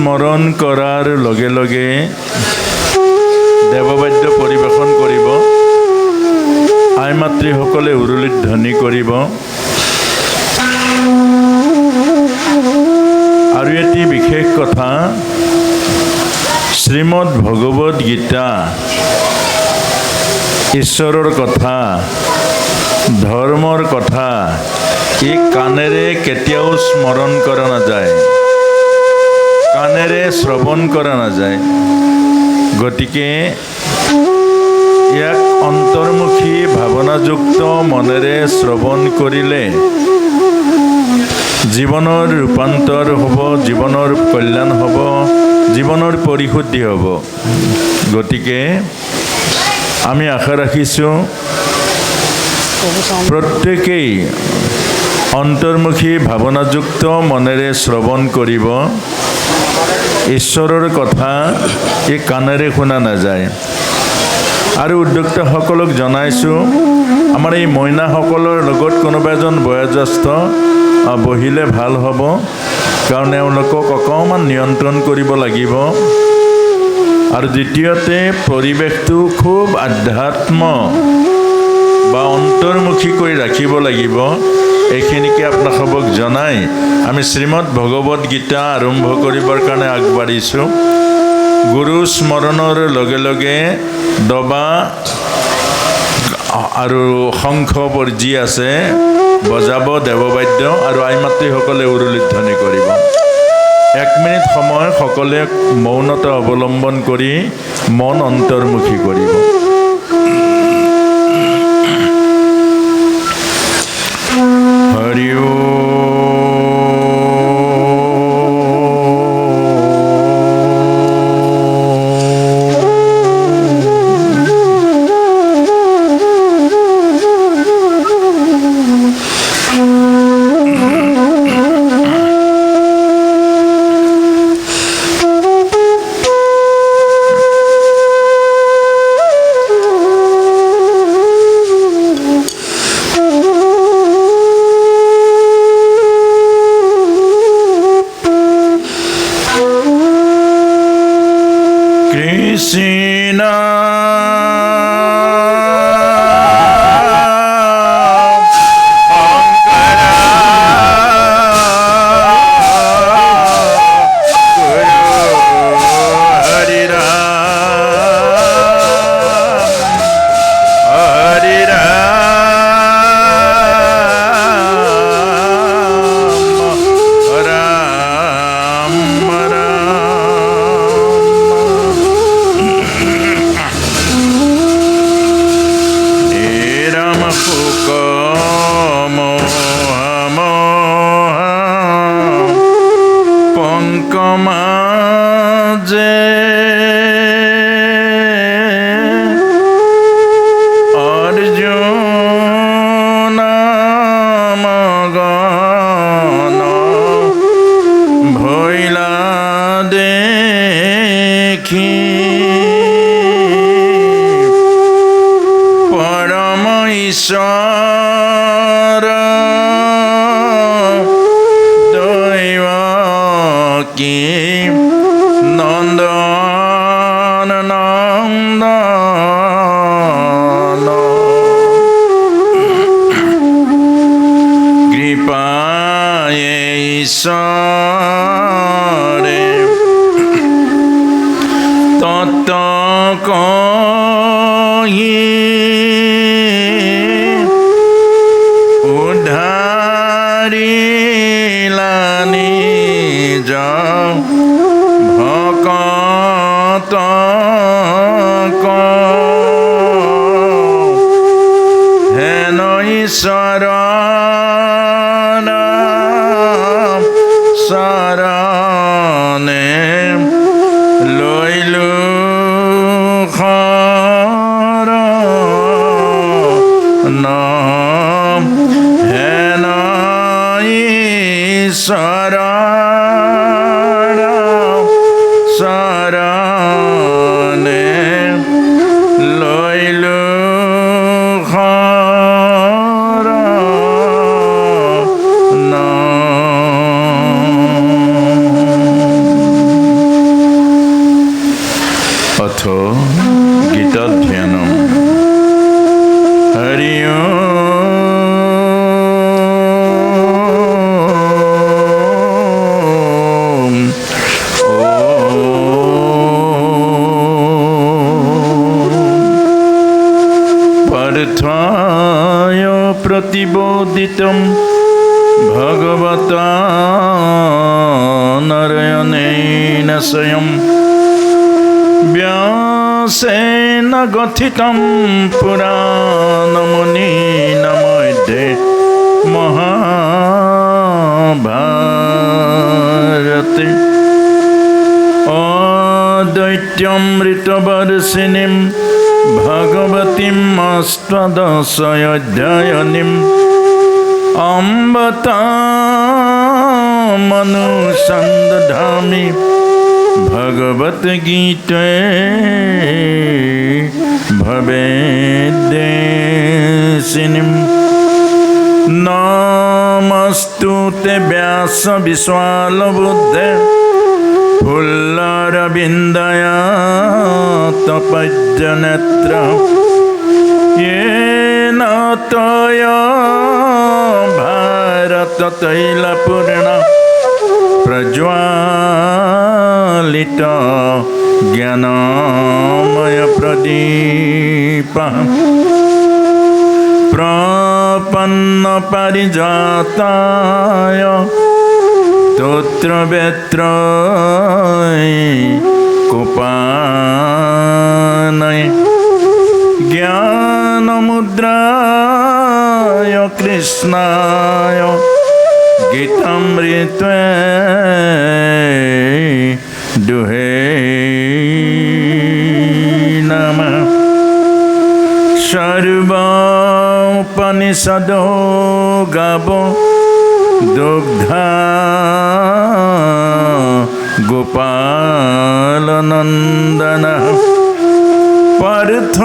স্মৰণ কৰাৰ লগে লগে দেৱবাদ্য পৰিৱেশন কৰিব। আই মাতৃসকলে উৰুলিত ধ্বনি কৰিব। আৰু এটি বিশেষ কথা, শ্ৰীমদ ভগৱদ গীতা ঈশ্বৰৰ কথা, ধৰ্মৰ কথা এই কাণেৰে কেতিয়াও স্মৰণ কৰা নাযায়, কাণেৰে শ্ৰৱণ কৰা নাযায়। গতিকে ইয়াক অন্তৰ্মুখী ভাৱনাযুক্ত মনেৰে শ্ৰৱণ কৰিলে জীৱনৰ ৰূপান্তৰ হ'ব, জীৱনৰ কল্যাণ হ'ব, জীৱনৰ পৰিশুদ্ধি হ'ব। গতিকে আমি আশা ৰাখিছোঁ প্ৰত্যেকেই অন্তৰ্মুখী ভাৱনাযুক্ত মনেৰে শ্ৰৱণ কৰিব। ঈশ্বৰৰ কথা এই কাণেৰে শুনা নাযায়। আৰু উদ্যোক্তাসকলক জনাইছোঁ, আমাৰ এই মইনাসকলৰ লগত কোনোবা এজন বয়োজ্যেষ্ঠ বহিলে ভাল হ'ব, কাৰণ এওঁলোকক অকণমান নিয়ন্ত্ৰণ কৰিব লাগিব। আৰু দ্বিতীয়তে পৰিৱেশটো খুব আধ্যাত্ম বা অন্তৰ্মুখী কৰি ৰাখিব লাগিব। এইখিনিকে আপোনালোকক জনাই আমি শ্ৰীমদ ভগৱদ গীতা আৰম্ভ কৰিবৰ কাৰণে আগবাঢ়িছোঁ। গুৰু স্মৰণৰ লগে লগে দবা আৰু শংখবোৰ যি আছে বজাব দেৱবাদ্য, আৰু আই মাতৃসকলে উৰুলিত ধ্বনি কৰিব। 1 মিনিট সময় সকলোৱে মৌনতা অৱলম্বন কৰি মন অন্তৰ্মুখী কৰিব। হৰি কৃষ্ণ ঈশ্বৰ দৈৱকী নন্দন নন্দন কৃপায়ে ঈশ্বৰে তত্ত্ব কহি উদ্ধাৰিলানি ভকতক হেন ঈশ্বৰণ শৰণে লৈলো শৰণ হেন ঈশ্বৰণ শৰণে লৈলো শৰণ। प्रतिबोधितं भगवता नारायणेन स्वयं व्यासेन गथितं पुराणमुनिना मध्ये महाभारते अद्वैतामृतवर्षिणीं भगवतीम् अष्टादशाध्यायिनीम् अम्ब तामनुसन्धामि भगवद्गीते भवेद्देशिनीम् नमस्तुते व्यास विश्वालबुद्धे फुल्लरविन्दया तपज्जनेत्र येन तया भारततैलपूर्णा प्रज्वालित ज्ञानमय प्रदीपः प्रपन्न पारिजाताय स्तोत्रवेत्र कुपानय ज्ञानमुद्राय कृष्णाय गीतामृते दुहे नमः। सर्वोपनिषदो गावो दुग्धा गोपालनन्दनः पार्थ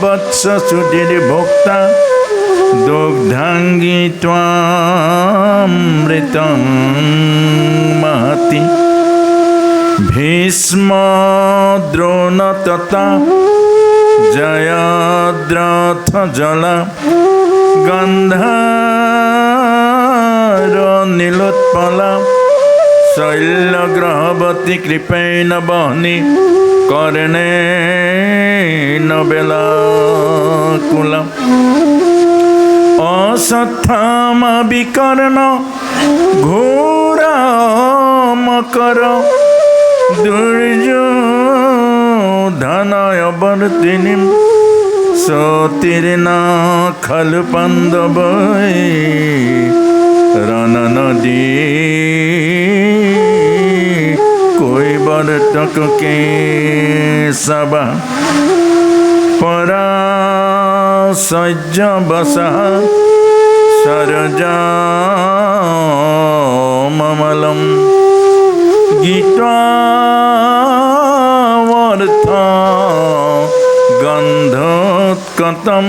वत्स सुधीर्भोक्ता दुग्धाङ्गी त्वामृतं महति भीष्म द्रोण तथा जयद्रथ जला गन्धर्व नीलोत्पला शैलग्रहवती कृपेण बहनी कर्णेन बेलाकुला अश्वत्थामा विकर्ण घोरा मकर दुर्योधनाय वर्तिनीं सोतीर्णा खलु पाण्डवै रणनदी कैवर्तक केशव पराशय्यवशः सरजाममलं गीतावर्थ गन्धोत्कटं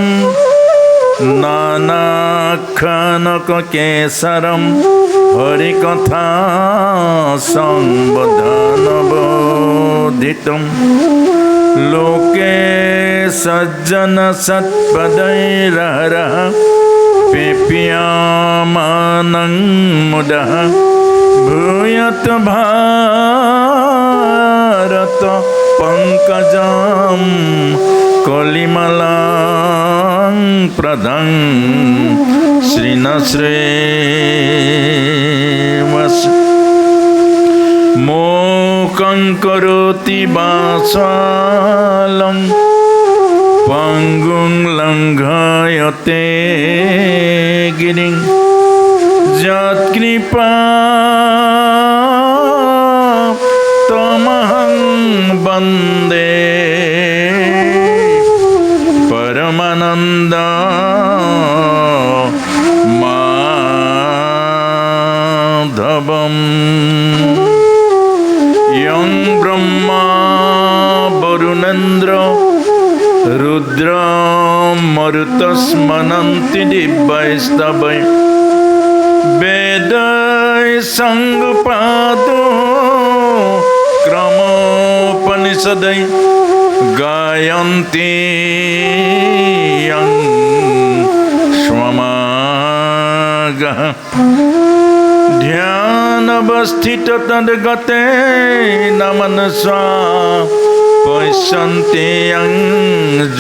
नानाख्यानककेसरं हरिकथा संवदनबोधितं लोके सज्जनसत्पदैरहरः पेप्यामानं मुदः भूयत भारत पंकजं कलिमलां प्रदं श्रीनश्रेवस् मोकं करोति वाचालं पंगुं लङ्घयते गिरिं यत्कृपा तमहं वन्दे परमानन्द माधवम् यं ब्रह्मा वरुणेन्द्र रुद्र मरुतस्मनन्ति दिव्यैस्तवै वेदै संगपादो क्रमोपनिषदै गायन्ति यं स्वमागः ध्यानवस्थित तद्गते न मनसा পশ্যন্তি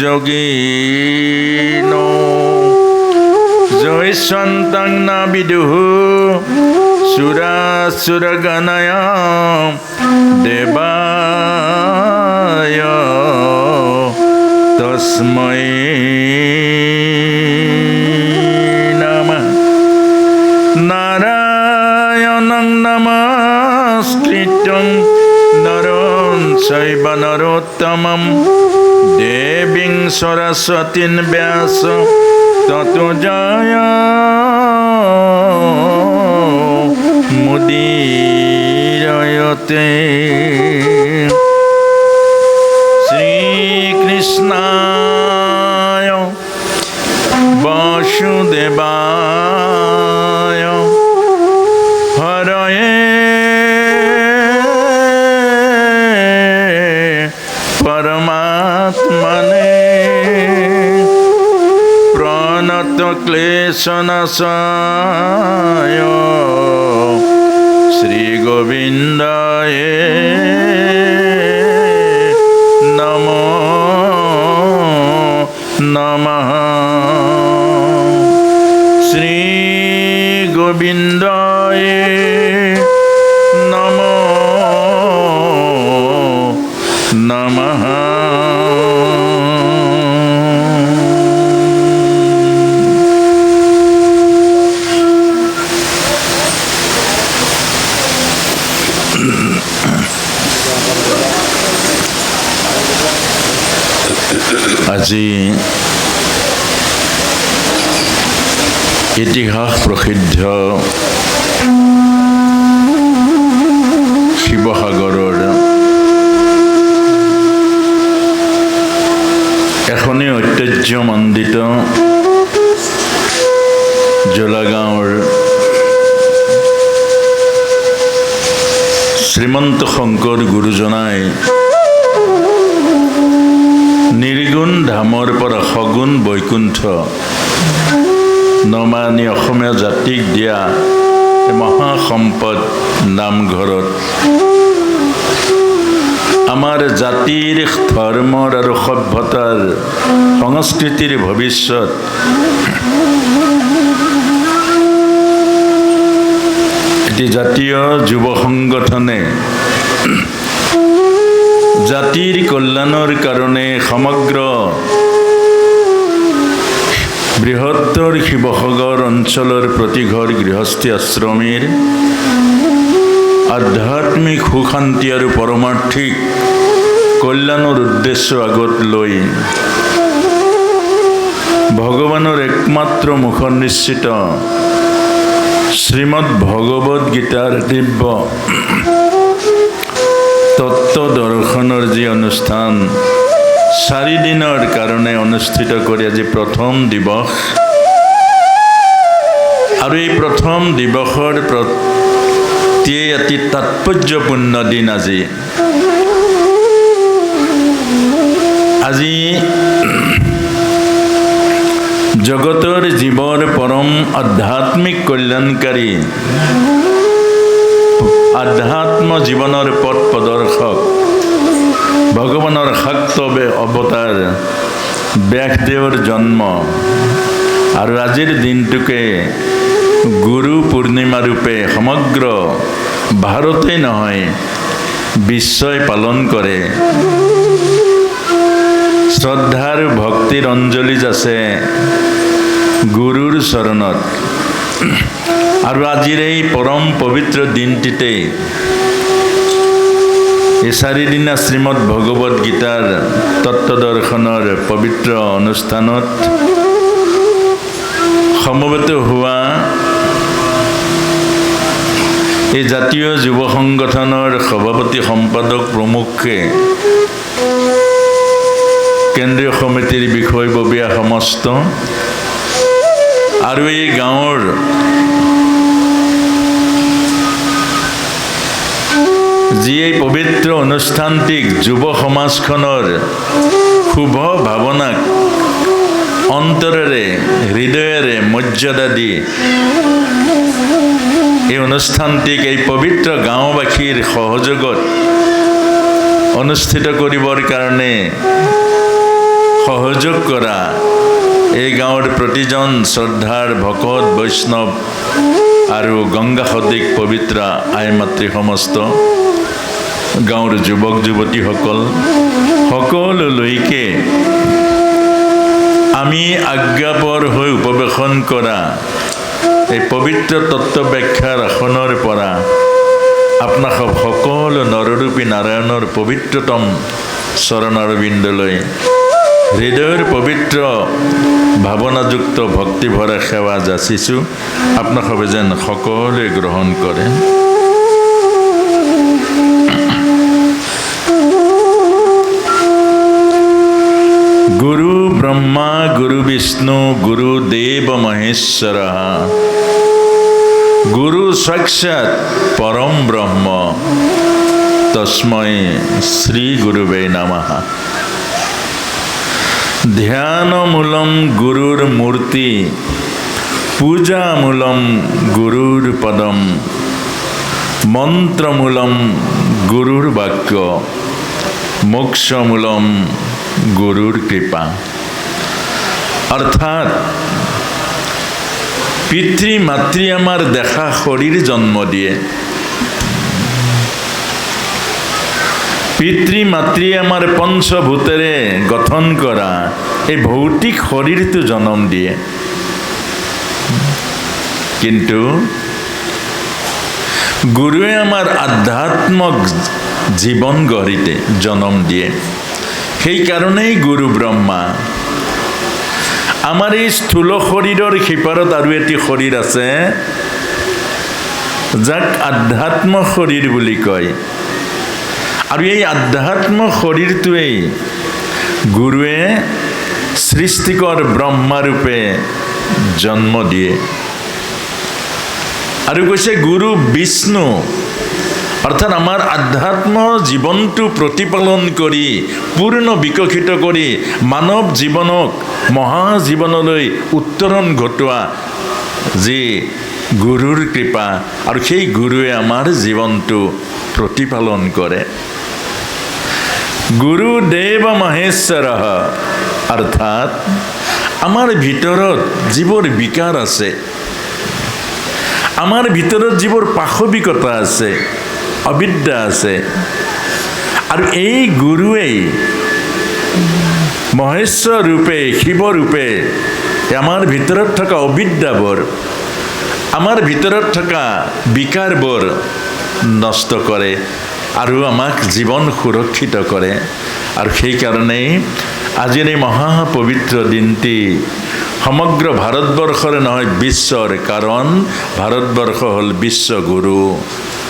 যোগিনো জয়সন্তং না বিদুঃ সুরাসুরগণয় দেবায় তস্मै নমঃ। নারায়ণং নমস্কৃত্যং নরং চৈব নরোত্তমং দেবীং সরস্বতীং ব্যাস ততো জয়মুদীরয়তে। শ্রীকৃষ্ণায় বাসুদেবায় হরয়ে পরমাত্মনে প্রণত ক্লেশনাশায় শ্রী গোবিন্দায় নমো নমঃ। শ্রী গোবিন্দায় নমো নমঃ। আজি ইতিহাস প্ৰসিদ্ধ শিৱসাগৰৰ এখনি ঐতিহ্যমণ্ডিত জোলাগাঁৱৰ শ্ৰীমন্ত শংকৰ গুৰুজনাই নিৰ্গুণ ধামৰ পৰা সগুণ বৈকুণ্ঠ নমানি অসমীয়া জাতিক দিয়া মহাসম্পদ নামঘৰত আমাৰ জাতিৰ ধৰ্মৰ আৰু সভ্যতাৰ সংস্কৃতিৰ ভৱিষ্যত এটি জাতীয় যুৱ সংগঠনে জাতিৰ কল্যাণৰ কাৰণে সমগ্ৰ বৃহত্তৰ শিৱসাগৰ অঞ্চলৰ প্ৰতিঘৰ গৃহস্থী আশ্ৰমীৰ আধ্যাত্মিক সুখ শান্তি আৰু পৰমাৰ্থিক কল্যাণৰ উদ্দেশ্য আগত লৈ ভগৱানৰ একমাত্ৰ মুখ নিশ্চিত শ্ৰীমদ ভগৱদ গীতাৰ দিব্য তত্ত্ব দৰ্শনৰ যি অনুষ্ঠান 4 দিনৰ কাৰণে অনুষ্ঠিত কৰি আজি প্ৰথম দিৱস আৰু এই প্ৰথম দিৱসৰ প্ৰতি অতি তাৎপৰ্যপূৰ্ণ দিন। আজি জগতৰ জীৱৰ পৰম আধ্যাত্মিক কল্যাণকাৰী আধ্যাত্ম জীৱনৰ পথ প্ৰদৰ্শক ভগৱানৰ শাক্তৱ অৱতাৰ ব্যাসদেৱৰ জন্ম আৰু আজিৰ দিনটোকে গুৰু পূৰ্ণিমা ৰূপে সমগ্ৰ ভাৰতেই নহয় বিশ্বই পালন কৰে। শ্ৰদ্ধা আৰু ভক্তিৰ অঞ্জলি যাচে গুৰুৰ চৰণত আৰু আজিৰ এই পৰম পবিত্ৰ দিনটিতে এই 4 দিনা শ্ৰীমদ ভগৱদ গীতাৰ তত্ত্ব দৰ্শনৰ পবিত্ৰ অনুষ্ঠানত সমবেত হোৱা এই জাতীয় যুৱ সংগঠনৰ সভাপতি সম্পাদক প্ৰমুখে কেন্দ্ৰীয় সমিতিৰ বিষয়ববীয়া সমস্ত আৰু এই গাঁৱৰ যি এই পবিত্ৰ অনুষ্ঠানটিক যুৱ সমাজখনৰ শুভ ভাৱনাক অন্তৰেৰে হৃদয়েৰে মৰ্যাদা দি এই অনুষ্ঠানটিক এই পবিত্ৰ গাঁওবাসীৰ সহযোগত অনুষ্ঠিত কৰিবৰ কাৰণে সহযোগ কৰা এই গাঁৱৰ প্ৰতিজন শ্ৰদ্ধাৰ ভকত বৈষ্ণৱ আৰু গংগা সদৃশ পবিত্ৰ আই মাতৃ সমস্ত গাঁৱৰ যুৱক যুৱতীসকল সকলোলৈকে আমি আজ্ঞাপৰ হৈ উপৱেশন কৰা এই পবিত্ৰ তত্ত্ব ব্যাখ্যাৰ আসনৰ পৰা আপোনাক সকলো নৰৰূপী নাৰায়ণৰ পবিত্ৰতম চৰণাৰবিন্দলৈ হৃদয়ৰ পবিত্ৰ ভাৱনাযুক্ত ভক্তিভৰা সেৱা যাচিছোঁ। আপোনালোকে যেন সকলোৱে গ্ৰহণ কৰে। গুৰু ব্ৰহ্মা গুৰু বিষ্ণু গুৰু দেৱ মহেশ্বৰ গুৰু সাক্ষাৎ পৰম ব্ৰহ্ম তস্मै শ্ৰী গুৰুবে নমঃ। ধ্যানমূলম গুৰুৰ মূৰ্তি পূজামূলম গুৰুৰ পদম মন্ত্ৰমূলম গুৰুৰ বাক্য মোক্ষমূলম গুৰুৰ কৃপা। অৰ্থাৎ পিতৃ মাতৃ আমাৰ দেখা শৰীৰ জন্ম দিয়ে, পিতৃ মাতৃ আমাৰ পঞ্চভূতেৰে গঠন কৰা এই ভৌতিক শৰীৰটো জন্ম দিয়ে, কিন্তু গুৰুৱে আমাৰ আধ্যাত্মিক জীৱন গঢ়িতে জন্ম দিয়ে। সেইকাৰণেই গুৰু ব্ৰহ্মা। আমাৰ এই স্থূল শৰীৰৰ সিপাৰত আৰু এটি শৰীৰ আছে যাক আধ্যাত্ম শৰীৰ বুলি কয়, আৰু এই আধ্যাত্ম শৰীৰটোৱেই গুৰুৱে সৃষ্টিকৰ ব্ৰহ্মাৰূপে জন্ম দিয়ে। আৰু কৈছে গুৰু বিষ্ণু, অৰ্থাৎ আমাৰ আধ্যাত্ম জীৱনটো প্ৰতিপালন কৰি পূৰ্ণ বিকশিত কৰি মানৱ জীৱনক মহাজীৱনলৈ উত্তৰণ ঘটোৱা যি গুৰুৰ কৃপা, আৰু সেই গুৰুৱে আমাৰ জীৱনটো প্ৰতিপালন কৰে। গুৰু দেৱ মহেশ্বৰ, অৰ্থাৎ আমাৰ ভিতৰত যিবোৰ বিকাৰ আছে, আমাৰ ভিতৰত যিবোৰ পাশবিকতা আছে, অবিদ্যা আছে, আৰু এই গুৰুৱেই মহেশ্বৰ ৰূপে শিৱৰূপে আমাৰ ভিতৰত থকা অবিদ্যাবোৰ, আমাৰ ভিতৰত থকা বিকাৰবোৰ নষ্ট কৰে আৰু আমাক জীৱন সুৰক্ষিত কৰে। আৰু সেইকাৰণেই আজিৰ এই মহাপবিত্ৰ দিনটি সমগ্ৰ ভাৰতবৰ্ষৰে নহয় বিশ্বৰ, কাৰণ ভাৰতবৰ্ষ হ'ল বিশ্বগুৰু।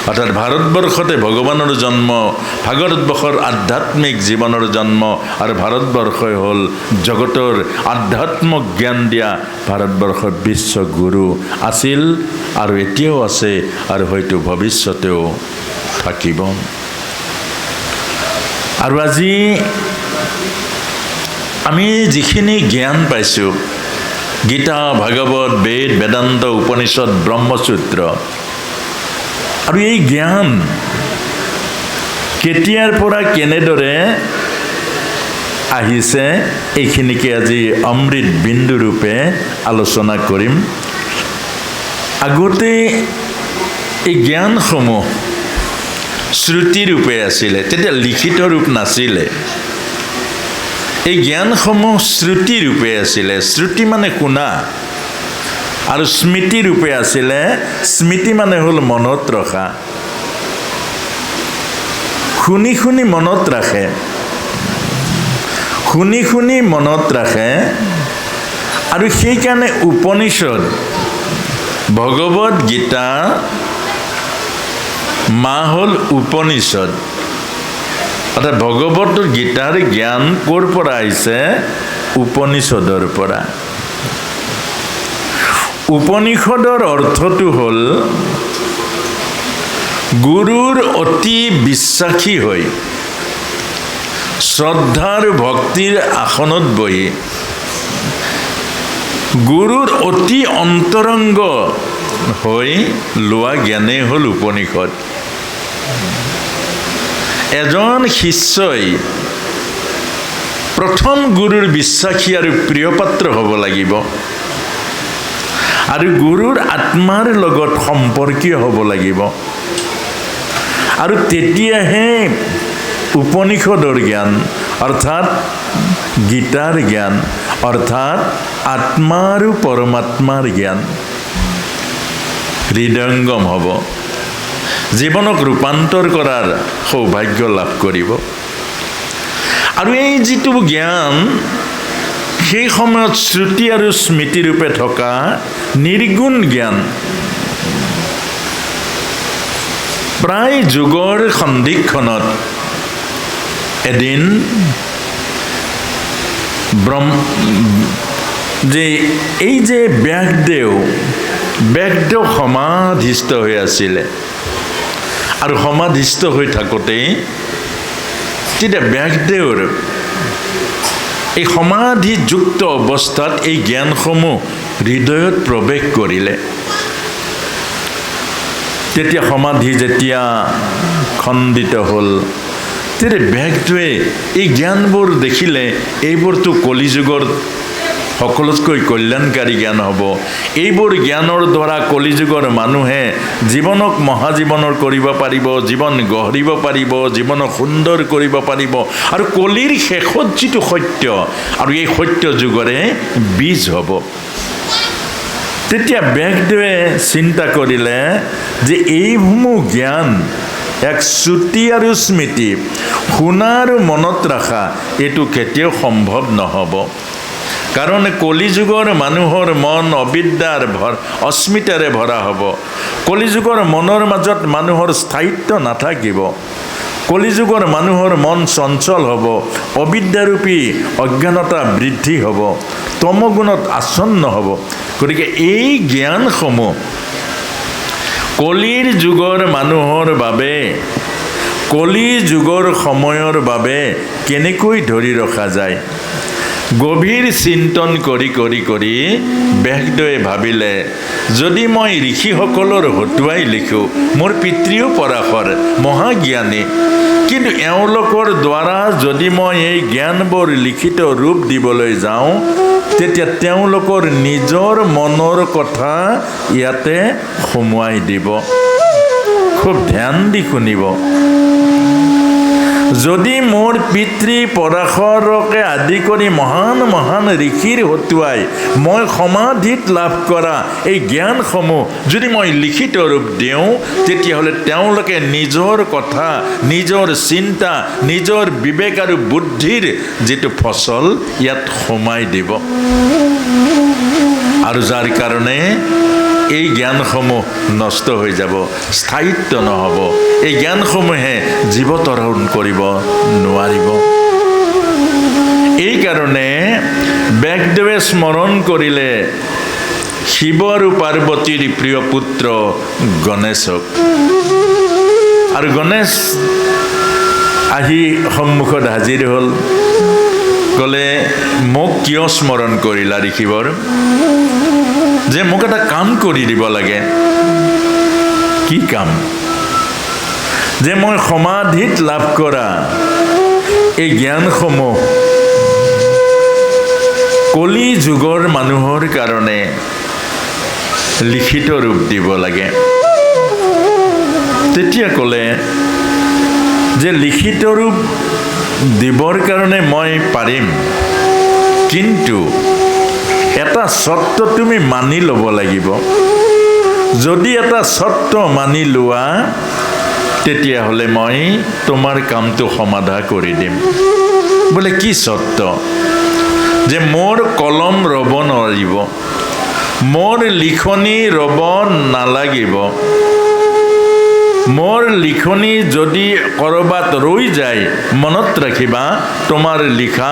অৰ্থাৎ ভাৰতবৰ্ষতে ভগৱানৰ জন্ম, ভাৰতবৰ্ষৰ আধ্যাত্মিক জীৱনৰ জন্ম, আৰু ভাৰতবৰ্ষই হ'ল জগতৰ আধ্যাত্মিক জ্ঞান দিয়া ভাৰতবৰ্ষৰ বিশ্বগুৰু আছিল, আৰু এতিয়াও আছে, আৰু হয়তো ভৱিষ্যতেও থাকিব। আৰু আজি আমি যিখিনি জ্ঞান পাইছোঁ, গীতা ভাগৱত বেদ বেদান্ত উপনিষদ ব্ৰহ্মসূত্ৰ, আৰু এই জ্ঞান কেতিয়াৰ পৰা কেনেদৰে আহিছে এইখিনিকে আজি অমৃত বিন্দু ৰূপে আলোচনা কৰিম। আগতে এই জ্ঞানসমূহ শ্ৰুতিৰূপে আছিলে, তেতিয়া লিখিত ৰূপ নাছিলে। এই জ্ঞানসমূহ শ্ৰুতিৰূপে আছিলে, শ্ৰুতি মানে শুনা, আৰু স্মৃতিৰূপে আছিলে, স্মৃতি মানে হ'ল মনত ৰখা। শুনি শুনি মনত ৰাখে, শুনি শুনি মনত ৰাখে, আৰু সেইকাৰণে উপনিষদ, ভগৱত গীতা মা হ'ল উপনিষদ। অৰ্থাৎ ভগৱত গীতাৰ জ্ঞান ক'ৰ পৰা আহিছে? উপনিষদৰ পৰা। উপনিষদৰ অৰ্থটো হ'ল গুৰুৰ অতি বিশ্বাসী হৈ শ্ৰদ্ধা আৰু ভক্তিৰ আসনত বহি গুৰুৰ অতি অন্তৰংগ হৈ লোৱা জ্ঞানেই হ'ল উপনিষদ। এজন শিষ্যই প্ৰথম গুৰুৰ বিশ্বাসী আৰু প্ৰিয়পাত্ৰ হ'ব লাগিব আৰু গুৰুৰ আত্মাৰ লগত সম্পৰ্কীয় হ'ব লাগিব আৰু তেতিয়াহে উপনিষদৰ জ্ঞান অৰ্থাৎ গীতাৰ জ্ঞান অৰ্থাৎ আত্মা আৰু পৰমাত্মাৰ জ্ঞান হৃদয়ঙ্গম হ'ব জীৱনক ৰূপান্তৰ কৰাৰ সৌভাগ্য লাভ কৰিব আৰু এই যিটো জ্ঞান সেই সময়ত শ্ৰুতি আৰু স্মৃতিৰূপে থকা নিৰ্গুণ জ্ঞান প্ৰায় যুগৰ সন্ধিক্ষণত এদিন এই যে ব্যাসদেৱ সমাধিস্থ হৈ আছিলে আৰু সমাধিস্থ হৈ থাকোঁতেই তেতিয়া ব্যাসদেৱৰ এই সমাধিযুক্ত অৱস্থাত এই জ্ঞানসমূহ হৃদয়ত প্ৰৱেশ কৰিলে তেতিয়া সমাধি যেতিয়া খণ্ডিত হ'ল তেতিয়া ব্যাসদেৱে এই জ্ঞানবোৰ দেখিলে এইবোৰতো কলিযুগৰ সকলোতকৈ কল্যাণকাৰী জ্ঞান হ'ব এইবোৰ জ্ঞানৰ দ্বাৰা কলিযুগৰ মানুহে জীৱনক মহাজীৱনৰ কৰিব পাৰিব জীৱন গঢ়িব পাৰিব জীৱনক সুন্দৰ কৰিব পাৰিব আৰু কলিৰ শেষত যিটো সত্য আৰু এই সত্য যুগৰে বীজ হ'ব তেতিয়া ব্যাসদেৱে চিন্তা কৰিলে যে এইসমূহ জ্ঞান এক শ্ৰুতি আৰু স্মৃতি শুনা আৰু মনত ৰখা এইটো কেতিয়াও সম্ভৱ নহ'ব কাৰণ কলিযুগৰ মানুহৰ মন অবিদ্যাৰ অস্মিতাৰে ভৰা হ'ব কলিযুগৰ মনৰ মাজত মানুহৰ স্থায়িত্ব নাথাকিব কলিযুগৰ মানুহৰ মন চঞ্চল হ'ব অবিদ্যাৰূপী অজ্ঞানতা বৃদ্ধি হ'ব তমগুণত আচ্ছন্ন হ'ব গতিকে এই জ্ঞানসমূহ কলিৰ যুগৰ মানুহৰ বাবে কলি যুগৰ সময়ৰ বাবে কেনেকৈ ধৰি ৰখা যায় গভীৰ চিন্তন কৰি কৰি কৰি ব্যাসদেৱে ভাবিলে যদি মই ঋষিসকলৰ হতুৱাই লিখোঁ মোৰ পিতৃও পৰাশৰ মহাজ্ঞানী কিন্তু এওঁলোকৰ দ্বাৰা যদি মই এই জ্ঞানবোৰ লিখিত ৰূপ দিবলৈ যাওঁ তেতিয়া তেওঁলোকৰ নিজৰ মনৰ কথা ইয়াতে সোমোৱাই দিব খুব ধ্যান দি শুনিব যদি মোৰ পিতৃ পৰাশৰকে আদি কৰি মহান মহান ঋষিৰ হতুৱাই মই সমাধিত লাভ কৰা এই জ্ঞানসমূহ যদি মই লিখিত ৰূপ দিওঁ তেতিয়াহ'লে তেওঁলোকে নিজৰ কথা নিজৰ চিন্তা নিজৰ বিবেক আৰু বুদ্ধিৰ যিটো ফচল ইয়াত সোমাই দিব আৰু যাৰ কাৰণে এই জ্ঞানসমূহ নষ্ট হৈ যাব স্থায়িত্ব নহ'ব এই জ্ঞানসমূহে জীৱতৰণ কৰিব নোৱাৰিব এই কাৰণে ব্যাসদেৱে স্মৰণ কৰিলে শিৱ আৰু পাৰ্বতীৰ প্ৰিয় পুত্ৰ গণেশক আৰু গণেশ আহি সন্মুখত হাজিৰ হ'ল ক'লে মোক কিয় স্মৰণ কৰিলা ঋষিবৰ যে মোক এটা কাম কৰি দিব লাগে কি কাম যে মই সমাধিত লাভ কৰা এই জ্ঞানসমূহ কলি যুগৰ মানুহৰ কাৰণে লিখিত ৰূপ দিব লাগে তেতিয়া ক'লে যে লিখিত ৰূপ দিবৰ কাৰণে মই পাৰিম কিন্তু এটা চৰ্ত তুমি মানি ল'ব লাগিব যদি এটা চৰ্ত মানি লোৱা তেতিয়াহ'লে মই তোমাৰ কামটো সমাধা কৰি দিম বোলে কি চৰ্ত যে মোৰ কলম ৰ'ব নোৱাৰিব মোৰ লিখনি ৰ'ব নালাগিব মোৰ লিখনি যদি ক'ৰবাত ৰৈ যায় মনত ৰাখিবা তোমাৰ লিখা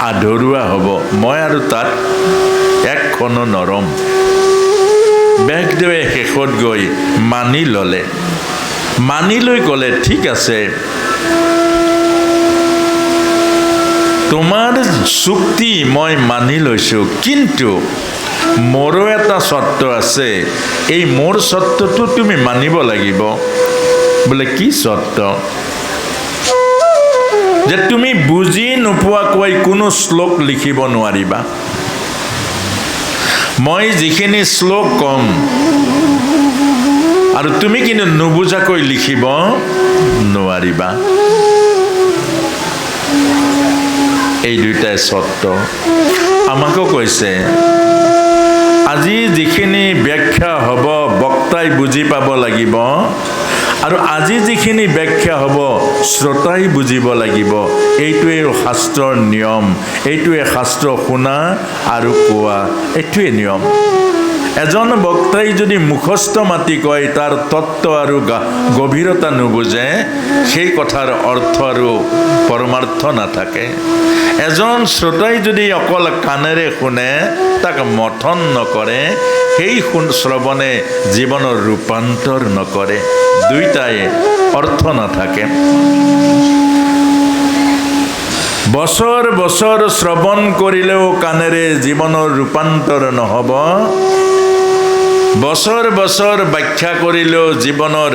আধৰুৱা হ'ব মই আৰু তাত একখনো নৰম ব্যাসদেৱে শেষত গৈ মানি ল'লে মানি লৈ ক'লে ঠিক আছে তোমাৰ চুক্তি মই মানি লৈছোঁ কিন্তু মোৰো এটা চৰ্ত আছে এই মোৰ চৰ্তটো তুমি মানিব লাগিব বোলে কি চৰ্ত যে তুমি বুজি নোপোৱাকৈ কোনো শ্লোক লিখিব নোৱাৰিবা। মই যিখিনি শ্লোক কম আৰু তুমি কিন্তু নুবুজাকৈ লিখিব নোৱাৰিবা। এই দুইটাই চৰ্ত আমাকো কৈছে। আজি যিখিনি ব্যাখ্যা হ'ব বক্তাই বুজি পাব লাগিব, আৰু আজি যিখিনি ব্যাখ্যা হ'ব শ্ৰোতাই বুজিব লাগিব। এইটোৱে শাস্ত্ৰৰ নিয়ম, এইটোৱে শাস্ত্ৰ শুনা আৰু কোৱা, এইটোৱে নিয়ম। এজন বক্তাই যদি মুখস্থ মাতি কয় তাৰ তত্ত্ব আৰু গভীৰতা নুবুজে, সেই কথাৰ অৰ্থ আৰু পৰমাৰ্থ নাথাকে। এজন শ্ৰোতাই যদি অকল কাণেৰে শুনে, তাক মথন নকৰে, সেই শ্ৰৱণে জীৱনৰ ৰূপান্তৰ নকৰে। দুইটাই অৰ্থ নাথাকে। বছৰ বছৰ শ্ৰৱণ কৰিলেও কাণেৰে জীৱনৰ ৰূপান্তৰ নহ'ব। বছৰ বছৰ ব্যাখ্যা কৰিলেও জীৱনৰ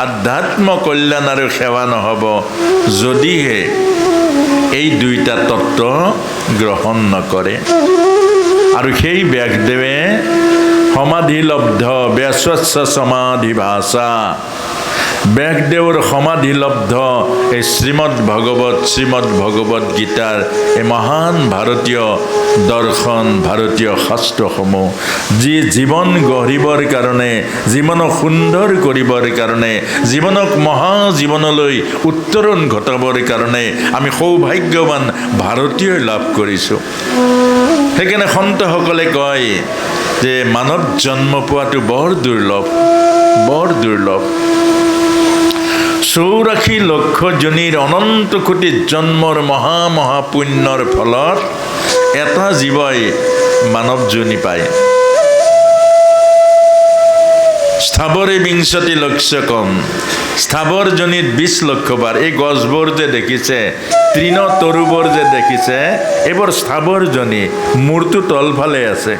আধ্যাত্ম কল্যাণ আৰু সেৱা নহ'ব, যদিহে এই দুইটা তত্ত্ব গ্ৰহণ নকৰে। আৰু সেই ব্যাসদেৱে সমাধিলব্ধ ব্যাসস্য সমাধি ভাষা, ব্যাসদেৱৰ সমাধিলব্ধ এই শ্ৰীমদ ভগৱত গীতাৰ এই মহান ভাৰতীয় দৰ্শন, ভাৰতীয় শাস্ত্ৰসমূহ, যি জীৱন গঢ়িবৰ কাৰণে, জীৱনক সুন্দৰ কৰিবৰ কাৰণে, জীৱনক মহাজীৱনলৈ উত্তৰণ ঘটাবৰ কাৰণে আমি সৌভাগ্যৱান ভাৰতীয় লাভ কৰিছোঁ। সেইকাৰণে সন্তসকলে কয় যে মানৱ জন্ম পোৱাটো বৰ দুৰ্লভ, বৰ দুৰ্লভ। 84 লক্ষ জনীৰ অনন্ত কোটি জন্মৰ মহা পুণ্যৰ ফলত এটা জীৱই মানৱ জনী পায়। স্থাবৰে বিংশতি লক্ষকম, স্থাবৰ জনীত 20 লক্ষ বাৰ। এই গছবোৰ যে দেখিছে, তৃণ তৰুবোৰ যে দেখিছে, এইবোৰ স্থাবৰ জনী, মূৰটো তলফালে আছে।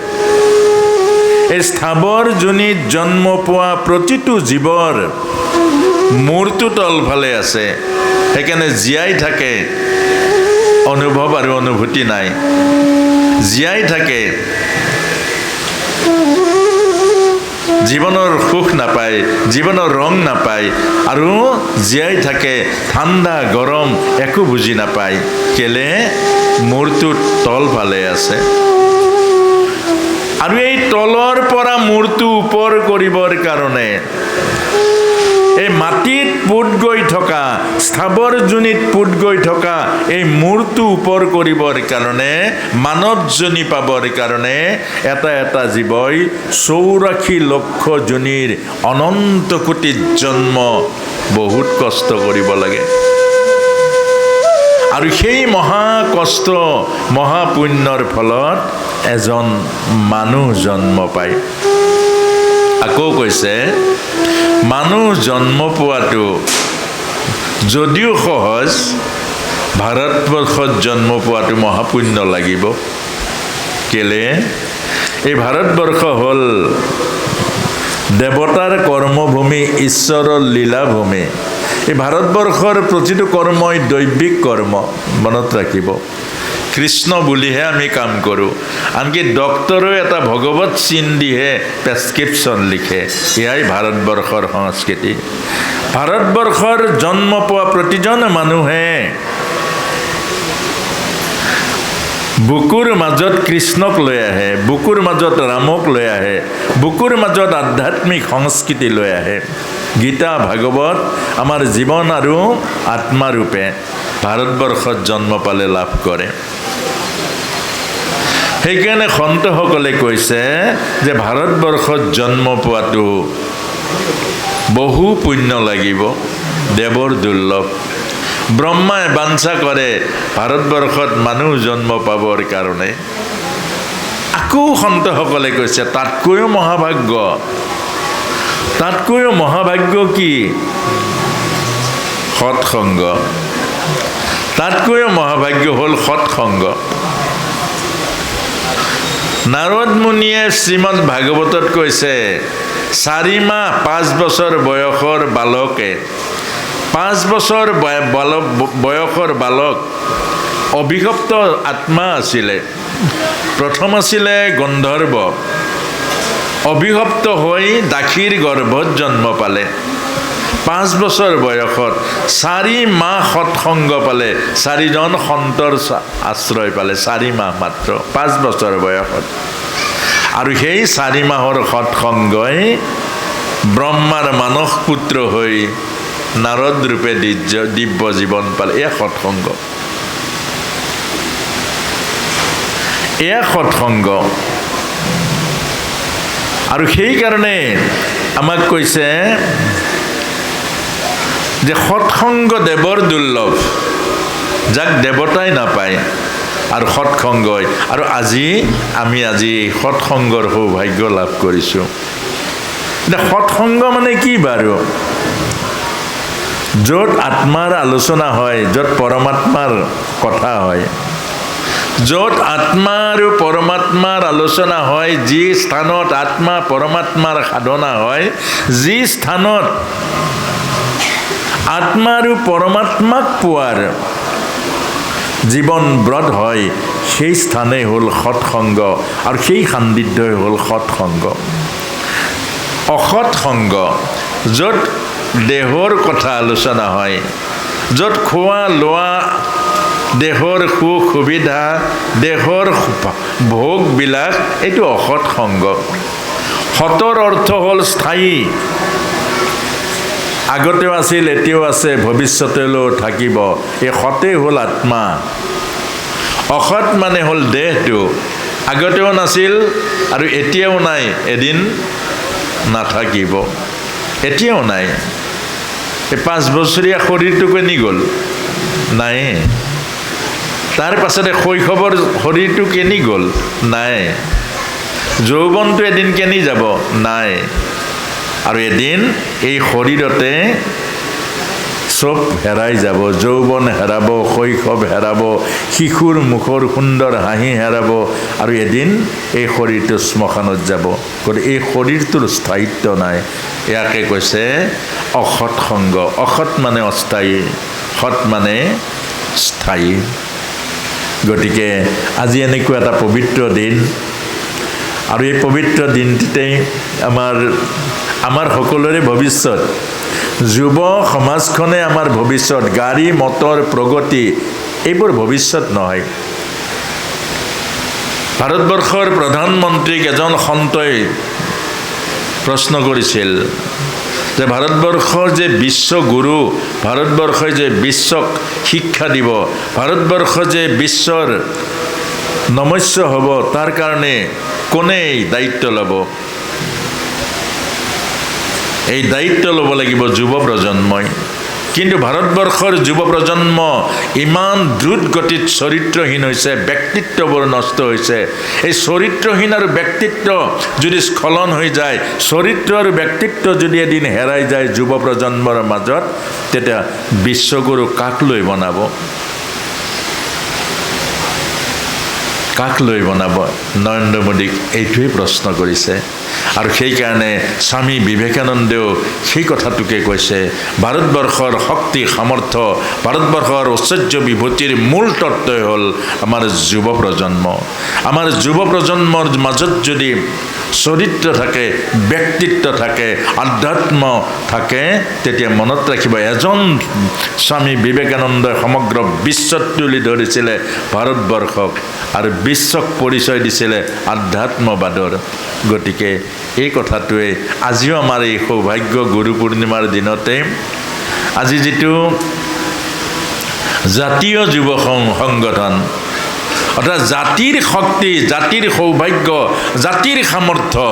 এই স্থাবৰ জনীত জন্ম পোৱা প্ৰতিটো জীৱৰ মূৰটো তলফালে আছে। সেইকাৰণে জীয়াই থাকে, অনুভৱ আৰু অনুভূতি নাই। জীয়াই থাকে, জীৱনৰ সুখ নাপায়, জীৱনৰ ৰং নাপায়, আৰু জীয়াই থাকে ঠাণ্ডা গৰম একো বুজি নাপায়। কেলে? মূৰটো তলফালে আছে। আৰু এই তলৰ পৰা মূৰটো ওপৰ কৰিবৰ কাৰণে, এই মাটিত পোত গৈ থকা, স্থাবৰ জনীত পোত গৈ থকা এই মূৰটো ওপৰ কৰিবৰ কাৰণে, মানৱজনী পাবৰ কাৰণে এটা এটা জীৱই 84 লক্ষ জনীৰ অনন্ত কোটি জন্ম বহুত কষ্ট কৰিব লাগে। আৰু সেই মহা কষ্ট, মহাপুণ্যৰ ফলত এজন মানুহ জন্ম পায়। আকৌ কৈছে, মানুহ জন্ম পোৱাটো যদিও সহজ, ভাৰতবৰ্ষত জন্ম পোৱাটো মহাপুণ্য লাগিব। কেলে? এই ভাৰতবৰ্ষ হ'ল দেৱতাৰ কৰ্মভূমি, ঈশ্বৰৰ লীলাভূমি। এই ভাৰতবৰ্ষৰ প্ৰতিটো কৰ্মই দৈবিক কৰ্ম, মনত ৰাখিব। কৃষ্ণ বুলিহে আমি কাম কৰোঁ। আনকি ডক্তৰেও এটা ভগৱত চিন দিহে প্ৰেছক্ৰিপশ্যন লিখে। এয়াই ভাৰতবৰ্ষৰ সংস্কৃতি। ভাৰতবৰ্ষৰ জন্ম পোৱা প্ৰতিজন মানুহে বুকুৰ মাজত কৃষ্ণক লৈ আহে, বুকুৰ মাজত ৰামক লৈ আহে, বুকুৰ মাজত আধ্যাত্মিক সংস্কৃতি লৈ আহে। গীতা ভাগৱত আমাৰ জীৱন আৰু আত্মাৰূপে ভাৰতবৰ্ষত জন্ম পালে লাভ কৰে। সেইকাৰণে সন্তসকলে কৈছে যে ভাৰতবৰ্ষত জন্ম পোৱাটো বহু পুণ্য লাগিব, দেৱৰ দুৰ্লভ। ব্ৰহ্মাই বাঞ্ছা কৰে ভাৰতবৰ্ষত মানুহ জন্ম পাবৰ কাৰণে। আকৌ সন্তসকলে কৈছে তাতকৈও মহাভাগ্য, তাতকৈও মহাভাগ্য কি? সৎসংগ। তাতকৈও মহাভাগ্য হ'ল সৎসংগ। নাৰদ মুনিয়ে শ্ৰীমদ ভাগৱতত কৈছে, 4 মাহ 5 বছৰ বয়সৰ বালকে 5 বছৰ বয়সৰ বালক অভিশপ্ত আত্মা আছিলে। প্ৰথম আছিলে গন্ধৰ্ব, অভিশপ্ত হৈ দাসীৰ গৰ্ভত জন্ম পালে। 5 বছৰ বয়সত 4 মাহ সৎসংগ পালে, 4জন সন্তৰ আশ্ৰয় পালে। 4 মাহ মাত্ৰ, 5 বছৰ বয়সত। আৰু সেই 4 মাহৰ সৎসংগই ব্ৰহ্মাৰ মানস পুত্ৰ হৈ নাৰদ ৰূপে দিব্য জীৱন পালে। এয়া সৎসংগ, এয়া সৎসংগ। আৰু সেইকাৰণে আমাক কৈছে যে সৎসংগ দেৱৰ দুৰ্লভ, যাক দেৱতাই নাপায়। আৰু সৎসংগই, আৰু আমি আজি সৎসংগৰ সৌভাগ্য লাভ কৰিছোঁ। এতিয়া সৎসংগ মানে কি বাৰু? য'ত আত্মাৰ আলোচনা হয়, য'ত পৰমাত্মাৰ কথা হয়, য'ত আত্মা আৰু পৰমাত্মাৰ আলোচনা হয়, যি স্থানত আত্মা পৰমাত্মাৰ সাধনা হয়, যি স্থানত আত্মা আৰু পৰমাত্মাক পোৱাৰ জীৱন ব্ৰত হয়, সেই স্থানেই হ'ল সৎসংগ। আৰু সেই সান্নিধ্যই হ'ল সৎসংগ। অসৎসংগ, য'ত দেহৰ কথা আলোচনা হয়, য'ত খোৱা লোৱা, দেহৰ সুখ সুবিধা, দেহৰ ভোগবিলাক, এইটো অসৎসংগ। সতৰ অৰ্থ হ'ল স্থায়ী, আগতেও আছিল, এতিয়াও আছে, ভৱিষ্যতেও থাকিব। এই সতেই হ'ল আত্মা। অসৎ মানে হ'ল দেহটো, আগতেও নাছিল আৰু এতিয়াও নাই, এদিন নাথাকিব, এতিয়াও নাই। এই 5 বছৰীয়া শৰীৰটো কেনি গ'ল? নাই। তাৰ পাছতে শৈশৱৰ শৰীৰটো কেনি গ'ল? নাই। যৌৱনটো এদিন কেনি যাব? নাই। আৰু এদিন এই শৰীৰতে চব হেৰাই যাব। যৌৱন হেৰাব, শৈশৱ হেৰাব, শিশুৰ মুখৰ সুন্দৰ হাঁহি হেৰাব, আৰু এদিন এই শৰীৰটো শ্মশানত যাব। গতিকে এই শৰীৰটোৰ স্থায়িত্ব নাই। ইয়াকে কৈছে অসৎ সংগ। অসৎ মানে অস্থায়ী, সৎ মানে স্থায়ী। গতিকে আজি এনেকুৱা এটা পবিত্ৰ দিন, আৰু এই পবিত্ৰ দিনটোতেই আমাৰ সকলোৰে ভৱিষ্যত, যুৱ সমাজখনে আমাৰ ভৱিষ্যত। গাড়ী মটৰ প্ৰগতি এইবোৰ ভৱিষ্যত নহয়। ভাৰতবৰ্ষৰ প্ৰধানমন্ত্ৰীক এজন সন্তই প্ৰশ্ন কৰিছিল যে ভাৰতবৰ্ষৰ যে বিশ্বগুৰু, ভাৰতবৰ্ষই যে বিশ্বক শিক্ষা দিব, ভাৰতবৰ্ষ যে বিশ্বৰ নমস্য হ'ব, তাৰ কাৰণে কোনে দায়িত্ব ল'ব? এই দায়িত্ব ল'ব লাগিব যুৱ প্ৰজন্মই। কিন্তু ভাৰতবৰ্ষৰ যুৱ প্ৰজন্ম ইমান দ্ৰুত গতিত চৰিত্ৰহীন হৈছে, ব্যক্তিত্ববোৰ নষ্ট হৈছে। এই চৰিত্ৰহীন আৰু ব্যক্তিত্ব যদি স্খলন হৈ যায়, চৰিত্ৰ আৰু ব্যক্তিত্ব যদি এদিন হেৰাই যায় যুৱ প্ৰজন্মৰ মাজত, তেতিয়া বিশ্বগুৰু কাক লৈ বনাব? কাক লৈ বনাব? নৰেন্দ্ৰ মোদীক এইটোৱেই প্ৰশ্ন কৰিছে। আৰু সেইকাৰণে স্বামী বিবেকানন্দেও সেই কথাটোকে কৈছে, ভাৰতবৰ্ষৰ শক্তি সামৰ্থ্য, ভাৰতবৰ্ষৰ ঐশ্বৰ্য বিভূতিৰ মূল তত্ত্বই হ'ল আমাৰ যুৱ প্ৰজন্ম। আমাৰ যুৱ প্ৰজন্মৰ মাজত যদি চৰিত্ৰ থাকে, ব্যক্তিত্ব থাকে, আধ্যাত্ম থাকে, তেতিয়া মনত ৰাখিব, এজন স্বামী বিবেকানন্দই সমগ্ৰ বিশ্বত তুলি ধৰিছিলে ভাৰতবৰ্ষক, আৰু বিশ্বক পৰিচয় দিছিলে আধ্যাত্মবাদৰ। গতিকে এই কথাটোৱে আজিও আমাৰ এই সৌভাগ্য গুৰু পূৰ্ণিমাৰ দিনতে, আজি যিটো জাতীয় যুৱ সংগঠন, অৰ্থাৎ জাতিৰ শক্তি, জাতিৰ সৌভাগ্য, জাতিৰ সামৰ্থ্য,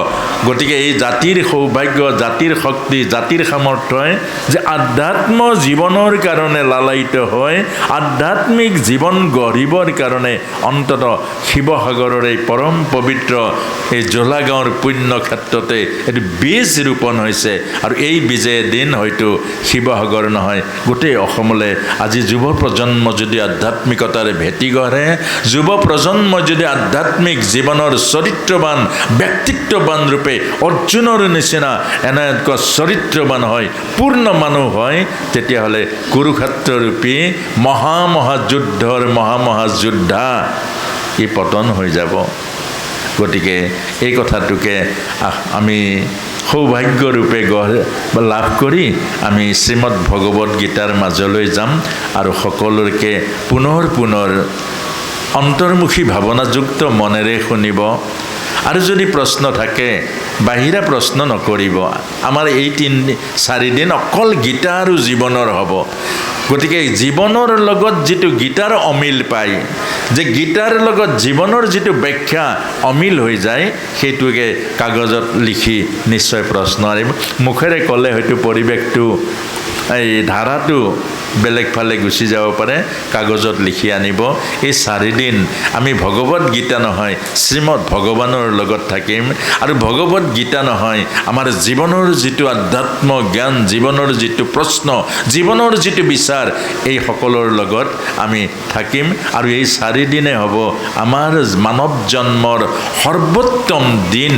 গতিকে এই জাতিৰ সৌভাগ্য, জাতিৰ শক্তি, জাতিৰ সামৰ্থ্যই যে আধ্যাত্ম জীৱনৰ কাৰণে লালায়িত হয়, আধ্যাত্মিক জীৱন গঢ়িবৰ কাৰণে অন্তত শিৱসাগৰৰ এই পৰম পবিত্ৰ এই জোলা গাঁৱৰ পুণ্য ক্ষেত্ৰতে এইটো বীজ ৰোপণ হৈছে। আৰু এই বীজে দিন হয়তো শিৱসাগৰ নহয়, গোটেই অসমলৈ আজি যুৱ প্ৰজন্ম যদি আধ্যাত্মিকতাৰে ভেটি গঢ়ে, যুৱ প্ৰজন্মই যদি আধ্যাত্মিক জীৱনৰ চৰিত্ৰবান ব্যক্তিত্ববান ৰূপে অৰ্জুনৰ নিচিনা এনেকুৱা চৰিত্ৰবান হয় পূৰ্ণ মানুহ হয় তেতিয়াহ'লে কুৰুক্ষেত্ৰৰূপী মহামহাযুদ্ধৰ মহামহাযোদ্ধা ই পতন হৈ যাব। গতিকে এই কথাটোকে আমি সৌভাগ্যৰূপে লাভ কৰি আমি শ্ৰীমদ ভগৱত গীতাৰ মাজলৈ যাম আৰু সকলোকে পুনৰ অন্তৰ্মুখী ভাৱনাযুক্ত মনেৰে শুনিব। আৰু যদি প্ৰশ্ন থাকে বাহিৰা প্ৰশ্ন নকৰিব। আমাৰ এই 4 দিন অকল গীতা আৰু জীৱনৰ হ'ব। গতিকে জীৱনৰ লগত যিটো গীতাৰ অমিল পায়, যে গীতাৰ লগত জীৱনৰ যিটো ব্যাখ্যা অমিল হৈ যায়, সেইটোকে কাগজত লিখি নিশ্চয় প্ৰশ্ন আহিব। মুখেৰে ক'লে হয়তো পৰিৱেশটো এই ধাৰাটো বেলেগ ফালে গুচি যাব পাৰে, কাগজত লিখি আনিব। এই 4 দিন আমি ভগৱত গীতা নহয় শ্ৰীমদ ভগৱানৰ লগত থাকিম আৰু ভগৱত গীতা নহয় আমাৰ জীৱনৰ যিটো আধ্যাত্ম জ্ঞান, জীৱনৰ যিটো প্ৰশ্ন, জীৱনৰ যিটো বিচাৰ, এই সকলৰ লগত আমি থাকিম। আৰু এই 4 দিনে হ'ব আমাৰ মানৱ জন্মৰ সৰ্বোত্তম দিন।